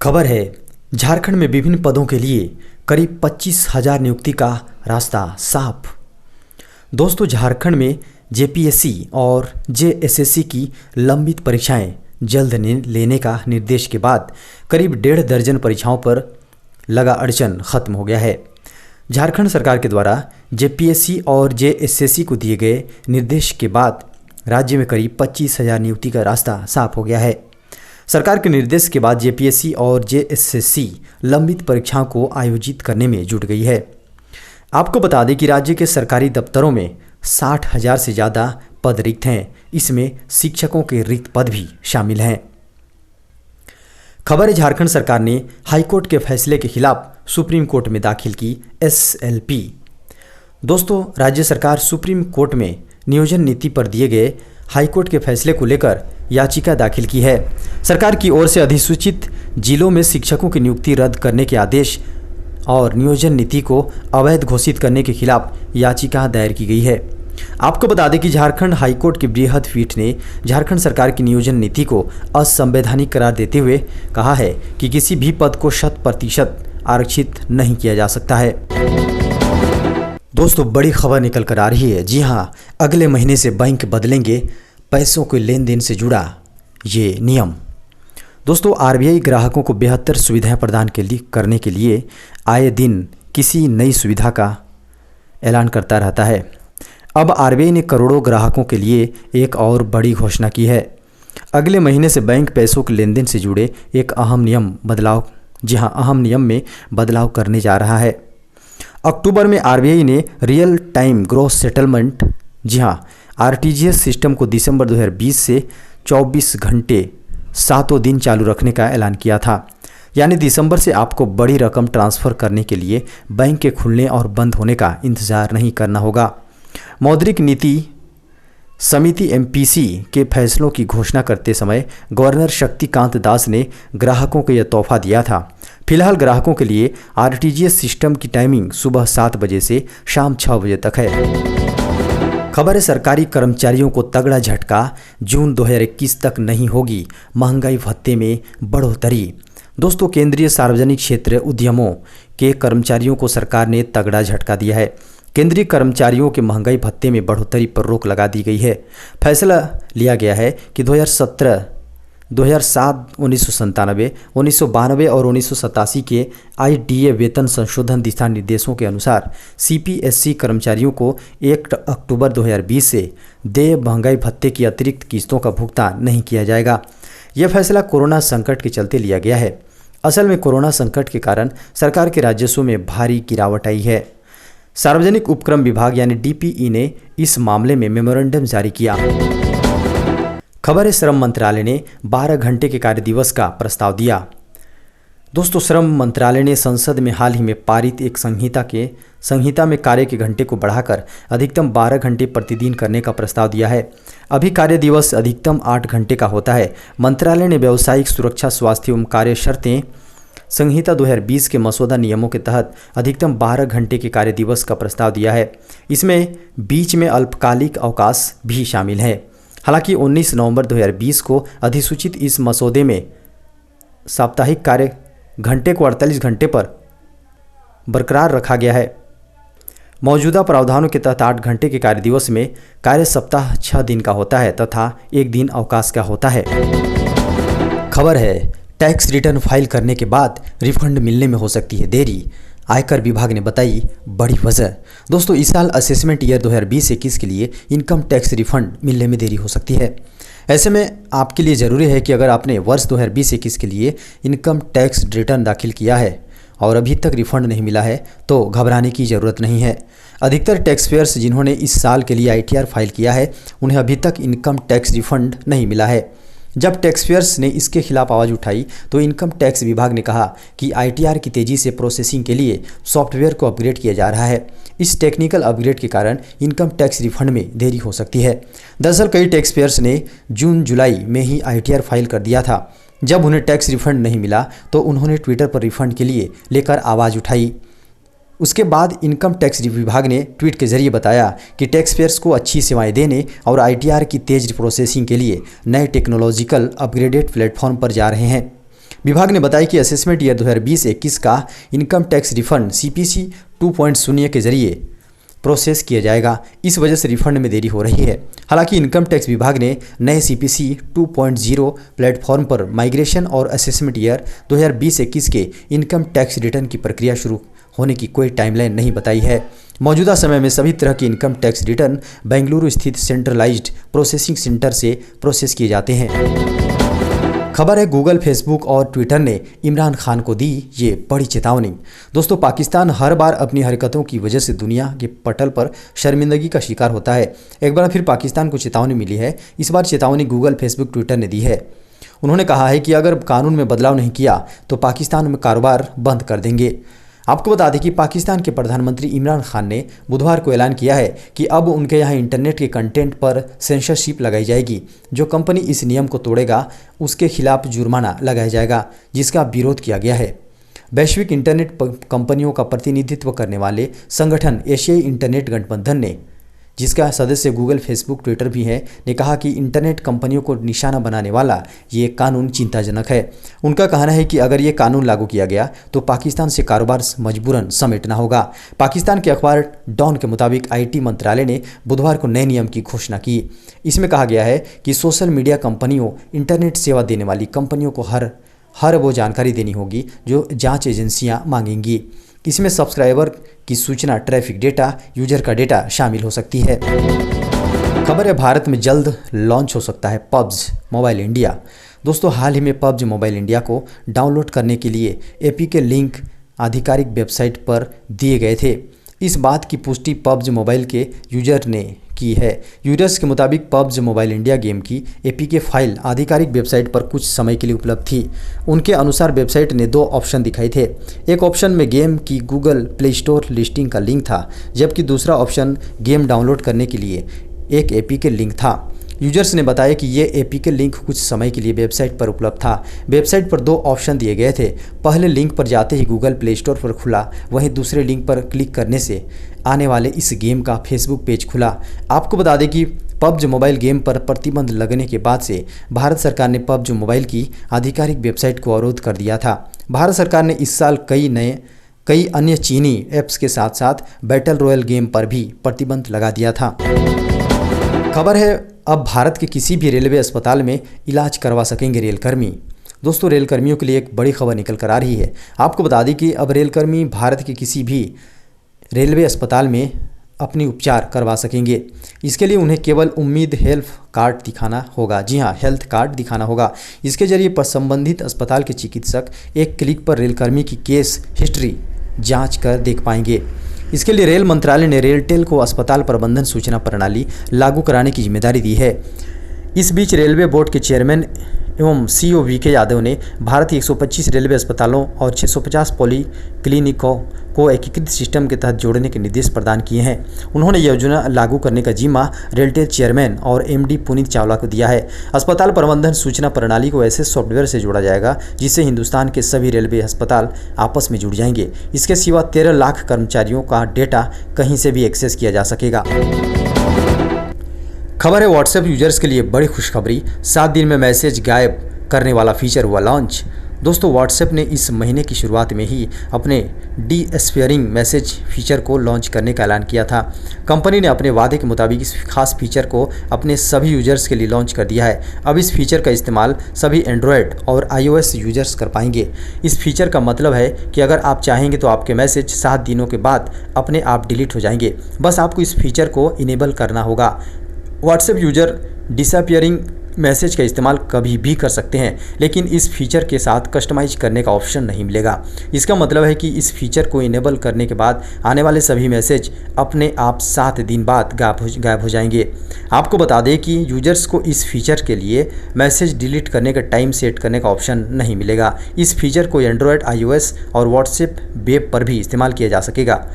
खबर है, झारखंड में विभिन्न पदों के लिए करीब 25,000 नियुक्ति का रास्ता साफ। दोस्तों, झारखंड में जेपीएससी और जेएसएससी की लंबित परीक्षाएं जल्द लेने का निर्देश के बाद करीब 1.5 दर्जन परीक्षाओं पर लगा अड़चन खत्म हो गया है। झारखंड सरकार के द्वारा जेपीएससी और जेएसएससी को दिए गए निर्देश के बाद राज्य में करीब 25,000 नियुक्ति का रास्ता साफ हो गया है। सरकार के निर्देश के बाद जेपीएससी और जेएसएससी लंबित परीक्षाओं को आयोजित करने में जुट गई है। आपको बता दें कि राज्य के सरकारी दफ्तरों में 60,000 से ज़्यादा पद रिक्त हैं। इसमें शिक्षकों के रिक्त पद भी शामिल हैं। खबर है, झारखंड सरकार ने हाईकोर्ट के फैसले के खिलाफ सुप्रीम कोर्ट में दाखिल की एसएलपी। दोस्तों, राज्य सरकार सुप्रीम कोर्ट में नियोजन नीति पर दिए गए हाईकोर्ट के फैसले को लेकर याचिका दाखिल की है। सरकार की ओर से अधिसूचित जिलों में शिक्षकों की नियुक्ति रद्द करने के आदेश और नियोजन नीति को अवैध घोषित करने के खिलाफ याचिका दायर की गई है। आपको बता दें कि झारखंड हाईकोर्ट की बृहद पीठ ने झारखंड सरकार की नियोजन नीति को असंवैधानिक करार देते हुए कहा है कि किसी भी पद को 100% आरक्षित नहीं किया जा सकता है। दोस्तों, बड़ी खबर निकल कर आ रही है। जी हाँ, अगले महीने से बैंक बदलेंगे पैसों के लेन देन से जुड़ा ये नियम। दोस्तों, आरबीआई ग्राहकों को बेहतर सुविधाएं प्रदान करने के लिए आए दिन किसी नई सुविधा का ऐलान करता रहता है। अब आरबीआई ने करोड़ों ग्राहकों के लिए एक और बड़ी घोषणा की है। अगले महीने से बैंक पैसों के लेन देन से जुड़े एक अहम नियम में बदलाव करने जा रहा है। अक्टूबर में आरबीआई ने real time gross settlement RTGS system को दिसंबर 2020 से 24 घंटे 7 दिन चालू रखने का ऐलान किया था। यानी दिसंबर से आपको बड़ी रकम ट्रांसफ़र करने के लिए बैंक के खुलने और बंद होने का इंतज़ार नहीं करना होगा। मौद्रिक नीति समिति एमपीसी के फैसलों की घोषणा करते समय गवर्नर शक्तिकांत दास ने ग्राहकों को यह तोहफा दिया था। फिलहाल ग्राहकों के लिए आरटीजीएस सिस्टम की टाइमिंग सुबह 7 बजे से शाम 6 बजे तक है। खबर है, सरकारी कर्मचारियों को तगड़ा झटका। जून 2021 तक नहीं होगी महंगाई भत्ते में बढ़ोतरी। दोस्तों, केंद्रीय सार्वजनिक क्षेत्र उद्यमों के कर्मचारियों को सरकार ने तगड़ा झटका दिया है। केंद्रीय कर्मचारियों के महंगाई भत्ते में बढ़ोतरी पर रोक लगा दी गई है। फैसला लिया गया है कि 2017, 2007, 1997, 1992 और 1987 के आईडीए वेतन संशोधन दिशा निर्देशों के अनुसार सीपीएससी कर्मचारियों को 1 अक्टूबर 2020 से देय महंगाई भत्ते की अतिरिक्त किस्तों का भुगतान नहीं किया जाएगा। यह फैसला कोरोना संकट के चलते लिया गया है। असल में कोरोना संकट के कारण सरकार के राजस्व में भारी गिरावट आई है। सार्वजनिक उपक्रम विभाग यानी डीपीई ने इस मामले में मेमोरेंडम जारी किया। खबर है, श्रम मंत्रालय ने 12 घंटे के कार्य दिवस का प्रस्ताव दिया। दोस्तों, श्रम मंत्रालय ने संसद में हाल ही में पारित एक संहिता में कार्य के घंटे को बढ़ाकर अधिकतम 12 घंटे प्रतिदिन करने का प्रस्ताव दिया है। अभी कार्य दिवस अधिकतम 8 घंटे का होता है। मंत्रालय ने व्यावसायिक सुरक्षा, स्वास्थ्य एवं कार्य शर्तें संहिता 2020 के मसौदा नियमों के तहत अधिकतम 12 घंटे के कार्य दिवस का प्रस्ताव दिया है। इसमें बीच में अल्पकालिक अवकाश भी शामिल है। हालांकि 19 नवंबर 2020 को अधिसूचित इस मसौदे में साप्ताहिक कार्य घंटे को 48 घंटे पर बरकरार रखा गया है। मौजूदा प्रावधानों के तहत 8 घंटे के कार्य दिवस में कार्य सप्ताह 6 दिन का होता है तथा 1 दिन अवकाश का होता है। खबर है, टैक्स रिटर्न फाइल करने के बाद रिफंड मिलने में हो सकती है देरी। आयकर विभाग ने बताई बड़ी वजह। दोस्तों, इस साल असेसमेंट ईयर 2020-21 के लिए इनकम टैक्स रिफंड मिलने में देरी हो सकती है। ऐसे में आपके लिए ज़रूरी है कि अगर आपने वर्ष 2020-21 के लिए इनकम टैक्स रिटर्न दाखिल किया है और अभी तक रिफंड नहीं मिला है तो घबराने की ज़रूरत नहीं है। अधिकतर टैक्स पेयर्स जिन्होंने इस साल के लिए आईटीआर फाइल किया है उन्हें अभी तक इनकम टैक्स रिफंड नहीं मिला है। जब टैक्स पेयर्स ने इसके खिलाफ आवाज़ उठाई तो इनकम टैक्स विभाग ने कहा कि आईटीआर की तेज़ी से प्रोसेसिंग के लिए सॉफ्टवेयर को अपग्रेड किया जा रहा है। इस टेक्निकल अपग्रेड के कारण इनकम टैक्स रिफंड में देरी हो सकती है। दरअसल कई टैक्स पेयर्स ने जून-जुलाई में ही आईटीआर फाइल कर दिया था। जब उन्हें टैक्स रिफंड नहीं मिला तो उन्होंने ट्विटर पर रिफंड के लिए लेकर आवाज़ उठाई। उसके बाद इनकम टैक्स विभाग ने ट्वीट के जरिए बताया कि टैक्स पेयर्स को अच्छी सेवाएं देने और आईटीआर की तेज प्रोसेसिंग के लिए नए टेक्नोलॉजिकल अपग्रेडेड प्लेटफॉर्म पर जा रहे हैं। विभाग ने बताया कि असेसमेंट ईयर 2020-21 का इनकम टैक्स रिफंड CPC 2.0 के जरिए प्रोसेस किया जाएगा। इस वजह से रिफंड में देरी हो रही है। हालांकि इनकम टैक्स विभाग ने नए CPC 2.0 प्लेटफॉर्म पर माइग्रेशन और असेसमेंट ईयर 2020-21 के इनकम टैक्स रिटर्न की प्रक्रिया शुरू होने की कोई टाइमलाइन नहीं बताई है। मौजूदा समय में सभी तरह के इनकम टैक्स रिटर्न बेंगलुरु स्थित सेंट्रलाइज्ड प्रोसेसिंग सेंटर से प्रोसेस किए जाते हैं। खबर है गूगल, फेसबुक और ट्विटर ने इमरान खान को दी ये बड़ी चेतावनी। दोस्तों, पाकिस्तान हर बार अपनी हरकतों की वजह से दुनिया के पटल पर शर्मिंदगी का शिकार होता है। एक बार फिर पाकिस्तान को चेतावनी मिली है। इस बार चेतावनी गूगल, फेसबुक, ट्विटर ने दी है। उन्होंने कहा है कि अगर कानून में बदलाव नहीं किया तो पाकिस्तान में कारोबार बंद कर देंगे। आपको बता दें कि पाकिस्तान के प्रधानमंत्री इमरान खान ने बुधवार को ऐलान किया है कि अब उनके यहाँ इंटरनेट के कंटेंट पर सेंसरशिप लगाई जाएगी। जो कंपनी इस नियम को तोड़ेगा उसके खिलाफ जुर्माना लगाया जाएगा, जिसका विरोध किया गया है। वैश्विक इंटरनेट कंपनियों का प्रतिनिधित्व करने वाले संगठन एशियाई इंटरनेट गठबंधन ने, जिसका सदस्य गूगल, फेसबुक, ट्विटर भी है, ने कहा कि इंटरनेट कंपनियों को निशाना बनाने वाला ये कानून चिंताजनक है। उनका कहना है कि अगर ये कानून लागू किया गया तो पाकिस्तान से कारोबार मजबूरन समेटना होगा। पाकिस्तान के अखबार डॉन के मुताबिक IT मंत्रालय ने बुधवार को नए नियम की घोषणा की। इसमें कहा गया है कि सोशल मीडिया कंपनियों, इंटरनेट सेवा देने वाली कंपनियों को हर वो जानकारी देनी होगी जो जाँच एजेंसियाँ मांगेंगी। इसमें सब्सक्राइबर की सूचना, ट्रैफिक डेटा, यूजर का डेटा शामिल हो सकती है। खबर है भारत में जल्द लॉन्च हो सकता है PUBG मोबाइल इंडिया। दोस्तों, हाल ही में PUBG मोबाइल इंडिया को डाउनलोड करने के लिए APK लिंक आधिकारिक वेबसाइट पर दिए गए थे। इस बात की पुष्टि PUBG मोबाइल के यूजर ने की है। यूजर्स के मुताबिक PUBG मोबाइल इंडिया गेम की APK फाइल आधिकारिक वेबसाइट पर कुछ समय के लिए उपलब्ध थी। उनके अनुसार वेबसाइट ने 2 ऑप्शन दिखाए थे। एक ऑप्शन में गेम की गूगल प्ले स्टोर लिस्टिंग का लिंक था, जबकि दूसरा ऑप्शन गेम डाउनलोड करने के लिए एक APK लिंक था। यूजर्स ने बताया कि ये APK लिंक कुछ समय के लिए वेबसाइट पर उपलब्ध था। वेबसाइट पर 2 ऑप्शन दिए गए थे। पहले लिंक पर जाते ही गूगल प्ले स्टोर पर खुला, वहीं दूसरे लिंक पर क्लिक करने से आने वाले इस गेम का फेसबुक पेज खुला। आपको बता दें कि PUBG मोबाइल गेम पर प्रतिबंध लगने के बाद से भारत सरकार ने PUBG मोबाइल की आधिकारिक वेबसाइट को अवरोध कर दिया था। भारत सरकार ने इस साल कई अन्य चीनी ऐप्स के साथ साथ बैटल रॉयल गेम पर भी प्रतिबंध लगा दिया था। खबर है अब भारत के किसी भी रेलवे अस्पताल में इलाज करवा सकेंगे रेलकर्मी। दोस्तों, रेलकर्मियों के लिए एक बड़ी खबर निकल कर आ रही है। आपको बता दें कि अब रेलकर्मी भारत के किसी भी रेलवे अस्पताल में अपनी उपचार करवा सकेंगे। इसके लिए उन्हें केवल उम्मीद हेल्थ कार्ड दिखाना होगा। जी हाँ, हेल्थ कार्ड दिखाना होगा। इसके जरिए पर संबंधित अस्पताल के चिकित्सक एक क्लिक पर रेलकर्मी की केस हिस्ट्री जांच कर देख पाएंगे। इसके लिए रेल मंत्रालय ने रेलटेल को अस्पताल प्रबंधन सूचना प्रणाली लागू कराने की जिम्मेदारी दी है। इस बीच रेलवे बोर्ड के चेयरमैन एवं CEO VK यादव ने भारत के 125 रेलवे अस्पतालों और 650 पॉली क्लिनिकों को एकीकृत सिस्टम के तहत जोड़ने के निर्देश प्रदान किए हैं। उन्होंने योजना लागू करने का जिम्मा रेलटेल चेयरमैन और MD पुनीत चावला को दिया है। अस्पताल प्रबंधन सूचना प्रणाली को ऐसे सॉफ्टवेयर से जोड़ा जाएगा जिससे हिंदुस्तान के सभी रेलवे अस्पताल आपस में जुड़ जाएंगे। इसके सिवा 13 लाख कर्मचारियों का डेटा कहीं से भी एक्सेस किया जा सकेगा। खबर है WhatsApp यूजर्स के लिए बड़ी खुशखबरी। 7 दिन में मैसेज गायब करने वाला फीचर हुआ लॉन्च। दोस्तों, WhatsApp ने इस महीने की शुरुआत में ही अपने डिसअपियरिंग मैसेज फीचर को लॉन्च करने का ऐलान किया था। कंपनी ने अपने वादे के मुताबिक इस खास फीचर को अपने सभी यूजर्स के लिए लॉन्च कर दिया है। अब इस फीचर का इस्तेमाल सभी एंड्रॉयड और iOS यूजर्स कर पाएंगे। इस फीचर का मतलब है कि अगर आप चाहेंगे तो आपके मैसेज 7 दिनों के बाद अपने आप डिलीट हो जाएंगे। बस आपको इस फीचर को इनेबल करना होगा। WhatsApp यूजर डिसअपियरिंग मैसेज का इस्तेमाल कभी भी कर सकते हैं, लेकिन इस फीचर के साथ कस्टमाइज करने का ऑप्शन नहीं मिलेगा। इसका मतलब है कि इस फीचर को इनेबल करने के बाद आने वाले सभी मैसेज अपने आप 7 दिन बाद गायब हो जाएंगे। आपको बता दें कि यूजर्स को इस फीचर के लिए मैसेज डिलीट करने का टाइम सेट करने का ऑप्शन नहीं मिलेगा। इस फीचर को एंड्रॉयड, iOS और WhatsApp वेब पर भी इस्तेमाल किया जा सकेगा।